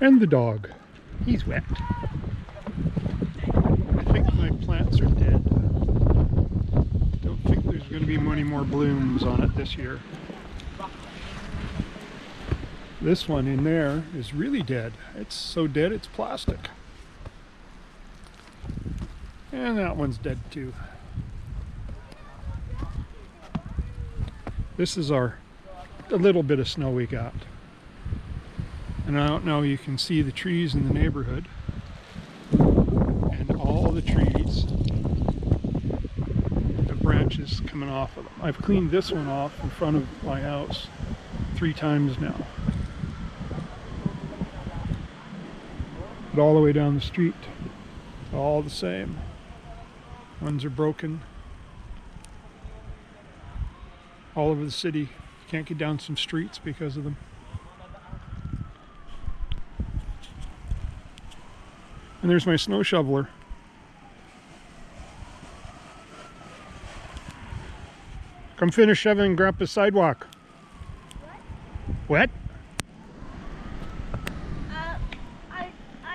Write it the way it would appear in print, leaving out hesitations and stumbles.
And the dog. He's wet. I think my plants are dead. Don't think there's going to be many more blooms on it this year. This one in there is really dead. It's so dead it's plastic. And that one's dead too. This is a little bit of snow we got. And I don't know, you can see the trees in the neighborhood. And all the trees, the branches coming off of them. I've cleaned this one off in front of my house 3 times now. But all the way down the street, all the same. Ones are broken. All over the city. You can't get down some streets because of them. And there's my snow shoveler. Come finish shoveling Grandpa's sidewalk. What?